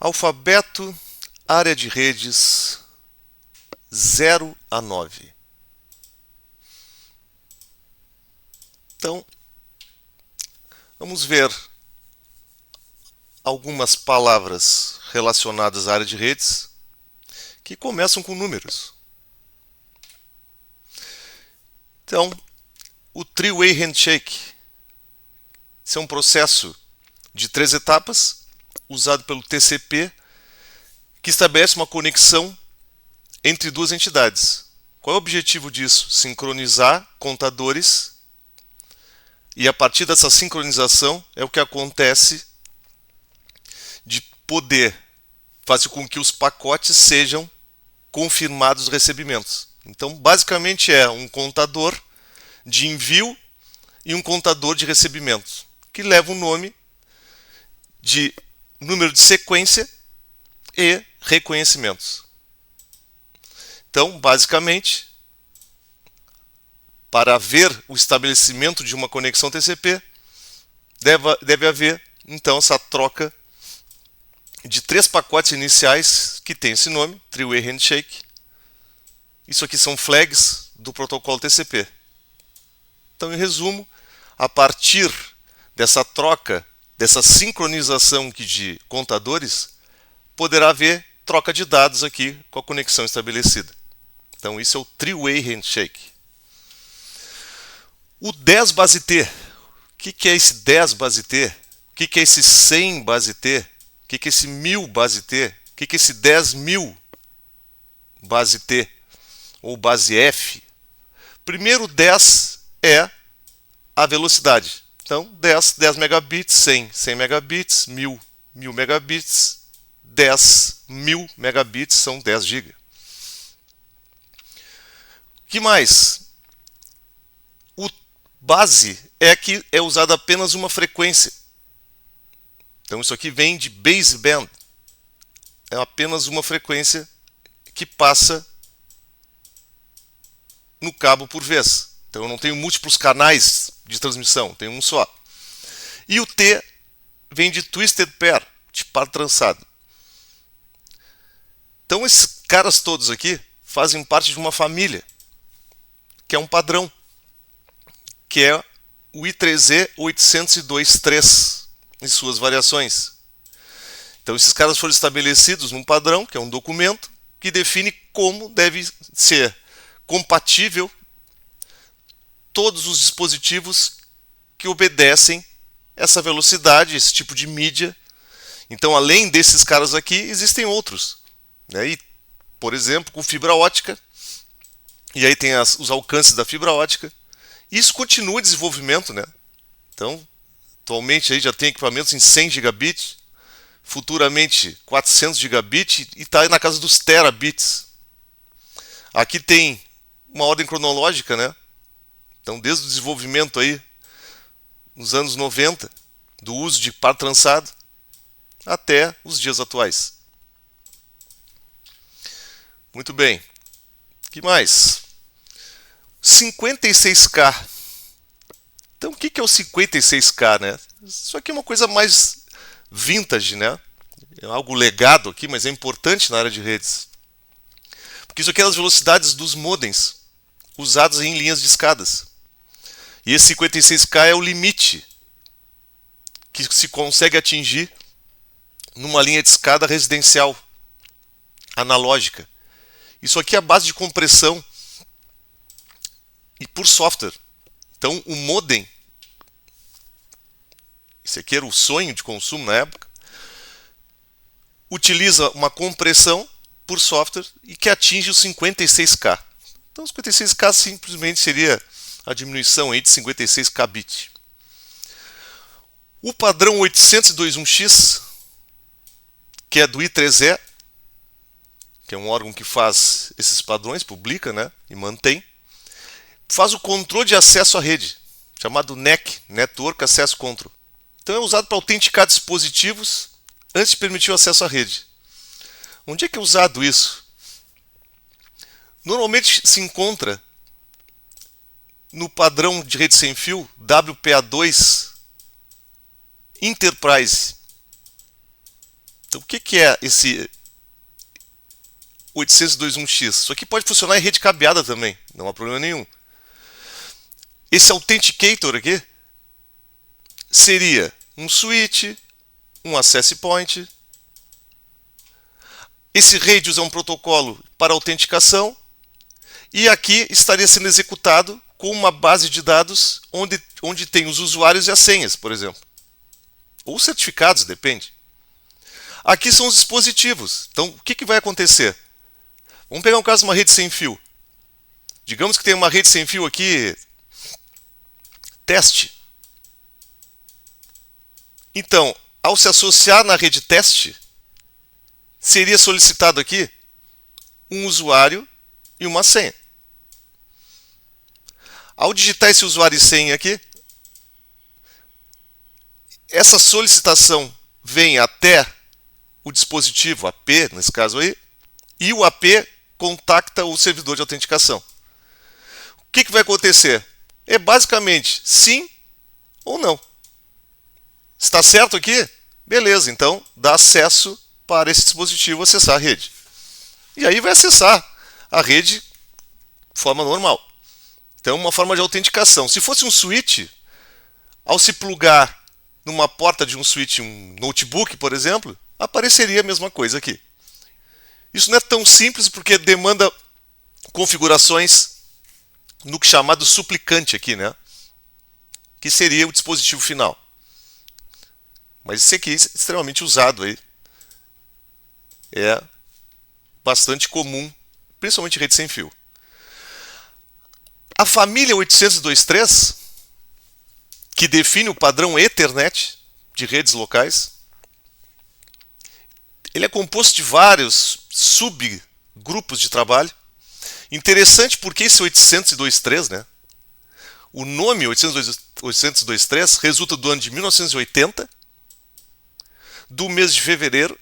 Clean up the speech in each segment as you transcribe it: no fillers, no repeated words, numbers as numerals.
Alfabeto, área de redes 0 a 9. Então, vamos ver algumas palavras relacionadas à área de redes que começam com números. Então, o Three-Way Handshake. Esse é um processo de 3 etapas, usado pelo TCP, que estabelece uma conexão entre duas entidades. Qual é o objetivo disso? Sincronizar contadores, e a partir dessa sincronização é o que acontece de poder fazer com que os pacotes sejam confirmados os recebimentos. Então, basicamente é um contador de envio e um contador de recebimento, que leva o nome de número de sequência e reconhecimentos. Então, basicamente, para haver o estabelecimento de uma conexão TCP, deve haver, então, essa troca de 3 pacotes iniciais que tem esse nome, Three-Way Handshake. Isso aqui são flags do protocolo TCP. Então, em resumo, a partir dessa troca, dessa sincronização de contadores, poderá haver troca de dados aqui com a conexão estabelecida. Então, isso é o Three-Way Handshake. O 10 base T. O que é esse 10 base T? O que é esse 100 base T? O que é esse 1000 base T? O que é esse 10.000 base T? Ou base F? Primeiro 10 é a velocidade. Então, 10 megabits, 100 megabits, 1000 megabits, 10.000 megabits são 10 GB. O que mais? O base é que é usada apenas uma frequência. Então, isso aqui vem de baseband. É apenas uma frequência que passa no cabo por vez. Então, eu não tenho múltiplos canais de transmissão, tenho um só. E o T vem de twisted pair, de par trançado. Então, esses caras todos aqui fazem parte de uma família, que é um padrão, que é o I3E 802.3 em suas variações. Então, esses caras foram estabelecidos num padrão, que é um documento, que define como deve ser compatível todos os dispositivos que obedecem essa velocidade, esse tipo de mídia. Então, além desses caras aqui, existem outros. E, por exemplo, com fibra ótica, e aí tem os alcances da fibra ótica. Isso continua em desenvolvimento, né? Então, atualmente aí já tem equipamentos em 100 gigabits, futuramente 400 gigabits e está na casa dos terabits. Aqui tem uma ordem cronológica, né? Então, desde o desenvolvimento aí, nos anos 90, do uso de par trançado, até os dias atuais. Muito bem. O que mais? 56K. Então, o que é o 56K, né? Isso aqui é uma coisa mais vintage, né? É algo legado aqui, mas é importante na área de redes. Porque isso aqui é as velocidades dos modems usados em linhas de escadas. E esse 56K é o limite que se consegue atingir numa linha de escada residencial analógica. Isso aqui é a base de compressão e por software. Então, o modem, esse aqui era o sonho de consumo na época, utiliza uma compressão por software e que atinge os 56K. Então, 56K simplesmente seria a diminuição aí de 56K bit. O padrão 802.1x, que é do I3E, que é um órgão que faz esses padrões, publica, né, e mantém, faz o controle de acesso à rede, chamado NAC, Network Access Control. Então é usado para autenticar dispositivos antes de permitir o acesso à rede. Onde é que é usado isso? Normalmente se encontra no padrão de rede sem fio WPA2 Enterprise. Então, o que é esse 802.1x? Isso aqui pode funcionar em rede cabeada também, não há problema nenhum. Esse Authenticator aqui seria um switch, um access point. Esse Radius é um protocolo para autenticação. E aqui estaria sendo executado com uma base de dados onde tem os usuários e as senhas, por exemplo. Ou certificados, depende. Aqui são os dispositivos. Então, o que vai acontecer? Vamos pegar um caso de uma rede sem fio. Digamos que tem uma rede sem fio aqui, teste. Então, ao se associar na rede teste, seria solicitado aqui um usuário e uma senha. Ao digitar esse usuário e senha aqui, essa solicitação vem até o dispositivo AP, nesse caso aí, e o AP contacta o servidor de autenticação. O que vai acontecer? É basicamente sim ou não. Está certo aqui? Beleza, então dá acesso para esse dispositivo acessar a rede. E aí vai acessar a rede de forma normal. Então, uma forma de autenticação. Se fosse um switch, ao se plugar numa porta de um switch, um notebook, por exemplo, apareceria a mesma coisa aqui. Isso não é tão simples porque demanda configurações no que chamado suplicante aqui, né? Que seria o dispositivo final. Mas esse aqui é extremamente usado aí. É bastante comum, principalmente em rede sem fio. A família 802.3, que define o padrão Ethernet de redes locais, ele é composto de vários subgrupos de trabalho. Interessante porque esse 802.3, né? O nome 802.3 resulta do ano de 1980, do mês de fevereiro,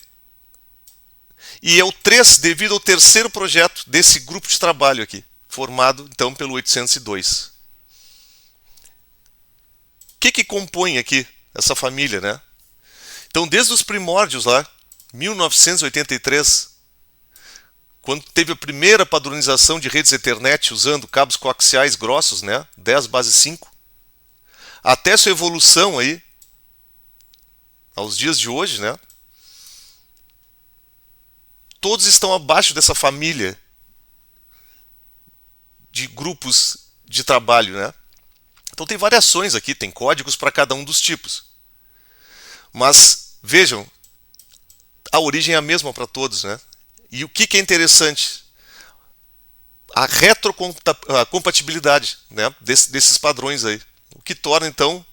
e é o 3 devido ao terceiro projeto desse grupo de trabalho aqui, formado então pelo 802. O que compõe aqui essa família, né? Então, desde os primórdios lá, 1983, quando teve a primeira padronização de redes Ethernet usando cabos coaxiais grossos, né, 10/5, até sua evolução aí aos dias de hoje, né? Todos estão abaixo dessa família de grupos de trabalho, né? Então tem variações aqui, tem códigos para cada um dos tipos. Mas vejam, a origem é a mesma para todos, né? E o que é interessante? A retrocompatibilidade, né, desses padrões aí. O que torna então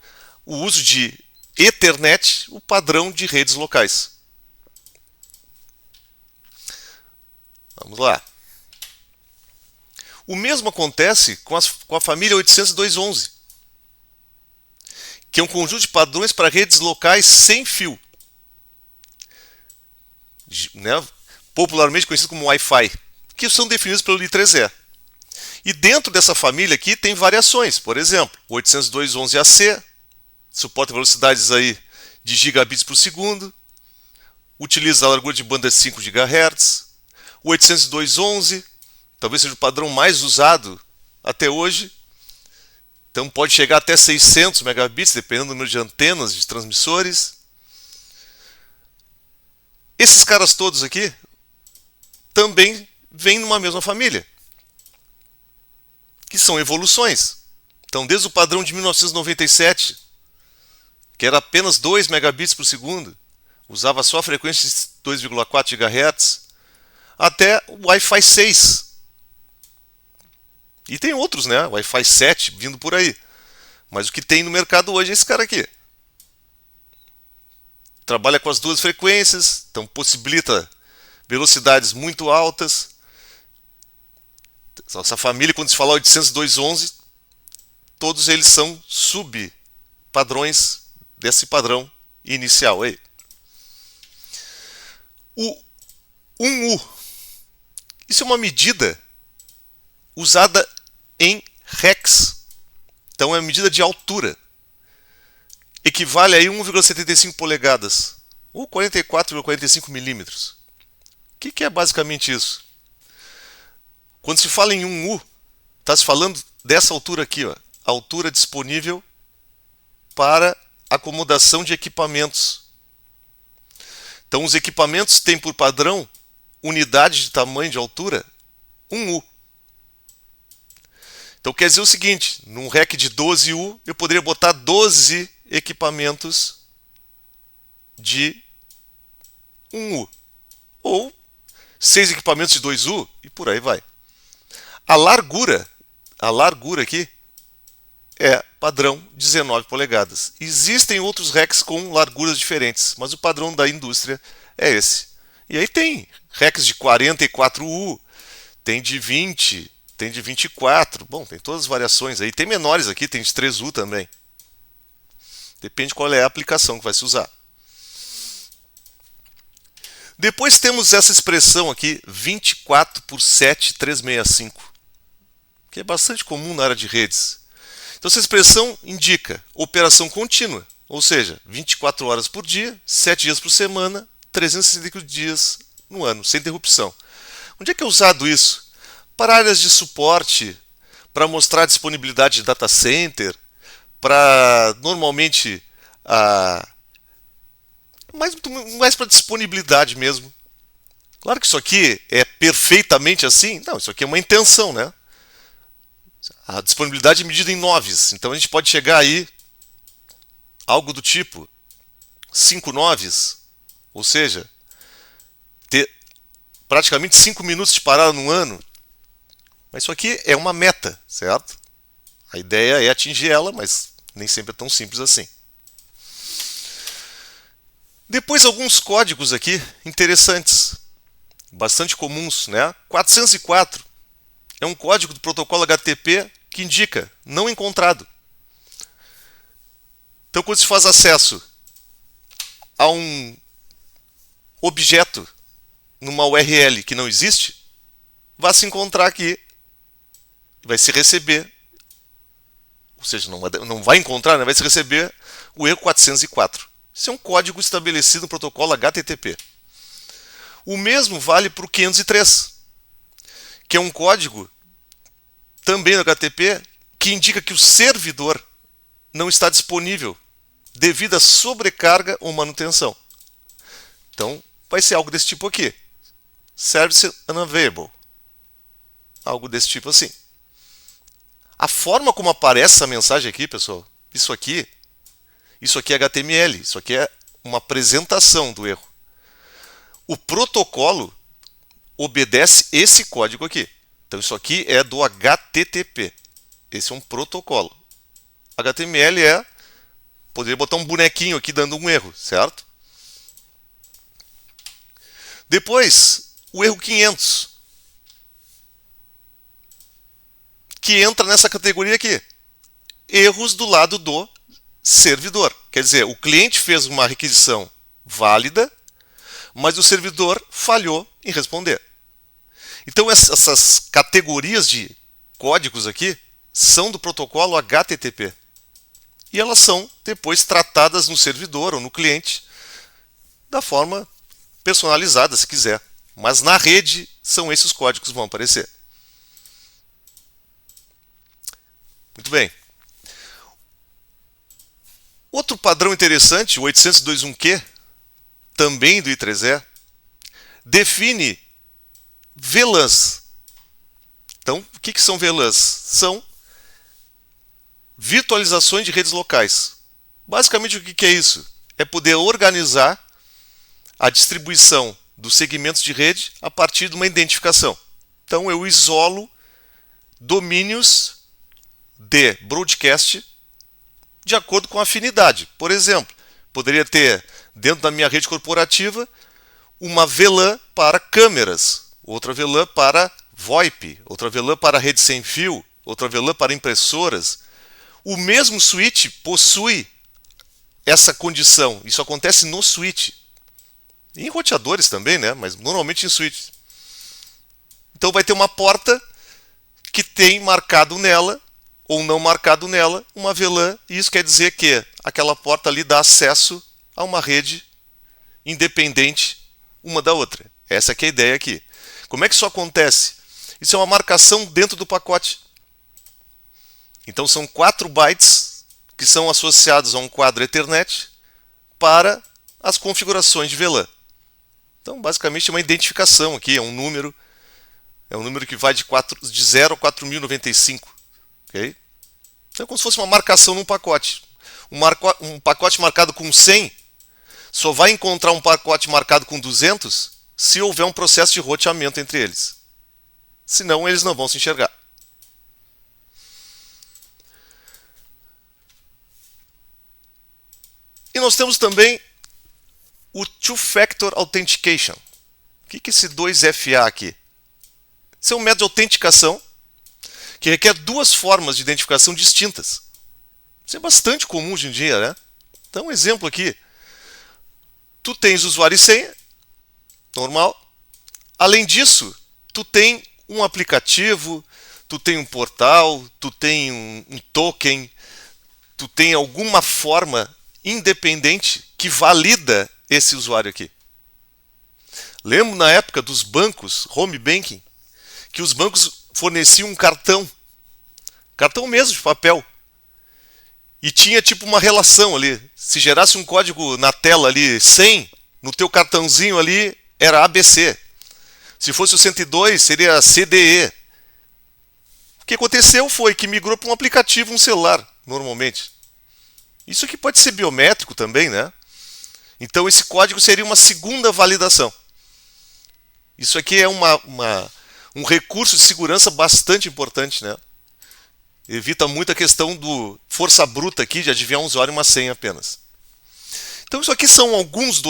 o uso de Ethernet o padrão de redes locais. Vamos lá. O mesmo acontece com a família 802.11, que é um conjunto de padrões para redes locais sem fio, né, popularmente conhecido como Wi-Fi, que são definidos pelo I3E. E dentro dessa família aqui tem variações. Por exemplo, o 802.11ac suporta velocidades aí de gigabits por segundo, utiliza a largura de banda 5 GHz. O 802.11 talvez seja o padrão mais usado até hoje. Então pode chegar até 600 megabits, dependendo do número de antenas de transmissores. Esses caras todos aqui também vêm numa mesma família, que são evoluções. Então, desde o padrão de 1997, que era apenas 2 megabits por segundo, usava só a frequência de 2,4 GHz, até o Wi-Fi 6. E tem outros, né? Wi-Fi 7 vindo por aí. Mas o que tem no mercado hoje é esse cara aqui. Trabalha com as duas frequências, então possibilita velocidades muito altas. Essa família, quando se fala 802.11, todos eles são sub-padrões desse padrão inicial aí. O 1U. Isso é uma medida usada em Rex. Então é uma medida de altura. Equivale a 1,75 polegadas. ou 44,45 milímetros. O que é basicamente isso? Quando se fala em 1U, está se falando dessa altura aqui, ó, a altura disponível para acomodação de equipamentos. Então, os equipamentos têm por padrão unidade de tamanho de altura 1U. Então, quer dizer o seguinte, num rack de 12U, eu poderia botar 12 equipamentos de 1U. Ou 6 equipamentos de 2U e por aí vai. A largura aqui é padrão 19 polegadas. Existem outros racks com larguras diferentes, mas o padrão da indústria é esse. E aí tem racks de 44U, tem de 20, tem de 24, bom, tem todas as variações aí. Tem menores aqui, tem de 3U também. Depende qual é a aplicação que vai se usar. Depois temos essa expressão aqui, 24 por 7,365, que é bastante comum na área de redes. Então essa expressão indica operação contínua, ou seja, 24 horas por dia, 7 dias por semana, 365 dias no ano, sem interrupção. Onde é que é usado isso? Para áreas de suporte, para mostrar a disponibilidade de data center, para normalmente mais para disponibilidade mesmo. Claro que isso aqui é perfeitamente assim. Não, isso aqui é uma intenção, né? A disponibilidade é medida em noves. Então a gente pode chegar aí algo do tipo 5 noves, ou seja, ter praticamente 5 minutos de parada no ano. Mas isso aqui é uma meta, certo? A ideia é atingir ela, mas nem sempre é tão simples assim. Depois alguns códigos aqui interessantes, bastante comuns, né? 404 é um código do protocolo HTTP que indica não encontrado. Então, quando se faz acesso a um objeto numa URL que não existe, vai se encontrar aqui, vai se receber, ou seja, não vai encontrar, né? Vai se receber o erro 404. Isso é um código estabelecido no protocolo HTTP. O mesmo vale para o 503, que é um código também no HTTP que indica que o servidor não está disponível devido à sobrecarga ou manutenção. Então, vai ser algo desse tipo aqui. Service unavailable. Algo desse tipo assim. A forma como aparece essa mensagem aqui, pessoal, isso aqui é HTML, isso aqui é uma apresentação do erro. O protocolo obedece esse código aqui. Então isso aqui é do HTTP. Esse é um protocolo. HTML poderia botar um bonequinho aqui dando um erro, certo? Depois, o erro 500, que entra nessa categoria aqui. Erros do lado do servidor. Quer dizer, o cliente fez uma requisição válida, mas o servidor falhou em responder. Então essas categorias de códigos aqui são do protocolo HTTP. E elas são depois tratadas no servidor ou no cliente da forma personalizada, se quiser. Mas na rede são esses códigos que vão aparecer. Muito bem. Outro padrão interessante, o 802.1q, também do I3E, define VLANs. Então, o que são VLANs? São virtualizações de redes locais. Basicamente, o que é isso? É poder organizar a distribuição dos segmentos de rede a partir de uma identificação. Então, eu isolo domínios de broadcast de acordo com a afinidade. Por exemplo, poderia ter dentro da minha rede corporativa uma VLAN para câmeras, outra VLAN para VoIP, outra VLAN para rede sem fio, outra VLAN para impressoras. O mesmo switch possui essa condição. Isso acontece no switch. E em roteadores também, né? Mas normalmente em switch. Então vai ter uma porta que tem marcado nela ou não marcado nela uma VLAN, e isso quer dizer que aquela porta ali dá acesso a uma rede independente uma da outra. Essa que é a ideia aqui. Como é que isso acontece? Isso é uma marcação dentro do pacote. Então são 4 bytes que são associados a um quadro Ethernet para as configurações de VLAN. Então basicamente é uma identificação aqui, é um número que vai de 0 a 4095. Okay? Então é como se fosse uma marcação num pacote. Um pacote marcado com 100 só vai encontrar um pacote marcado com 200 se houver um processo de roteamento entre eles. Senão eles não vão se enxergar. E nós temos também o Two-Factor Authentication. O que é esse 2FA aqui? Esse é um método de autenticação que requer 2 formas de identificação distintas. Isso é bastante comum hoje em dia, né? Então, um exemplo aqui. Tu tens usuário e senha, normal. Além disso, tu tem um aplicativo, tu tem um portal, tu tem um token, tu tem alguma forma independente que valida esse usuário aqui. Lembro na época dos bancos, home banking, que os bancos forneciam um cartão mesmo de papel. E tinha tipo uma relação ali. Se gerasse um código na tela ali 100, no teu cartãozinho ali era ABC. Se fosse o 102, seria CDE. O que aconteceu foi que migrou para um aplicativo, um celular, normalmente. Isso aqui pode ser biométrico também, né? Então esse código seria uma segunda validação. Isso aqui é um recurso de segurança bastante importante, né? Evita muito a questão do força bruta aqui de adivinhar um usuário e uma senha apenas. Então isso aqui são alguns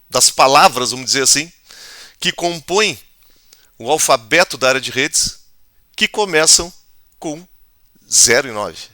das palavras, vamos dizer assim, que compõem o alfabeto da área de redes, que começam com 0 e 9.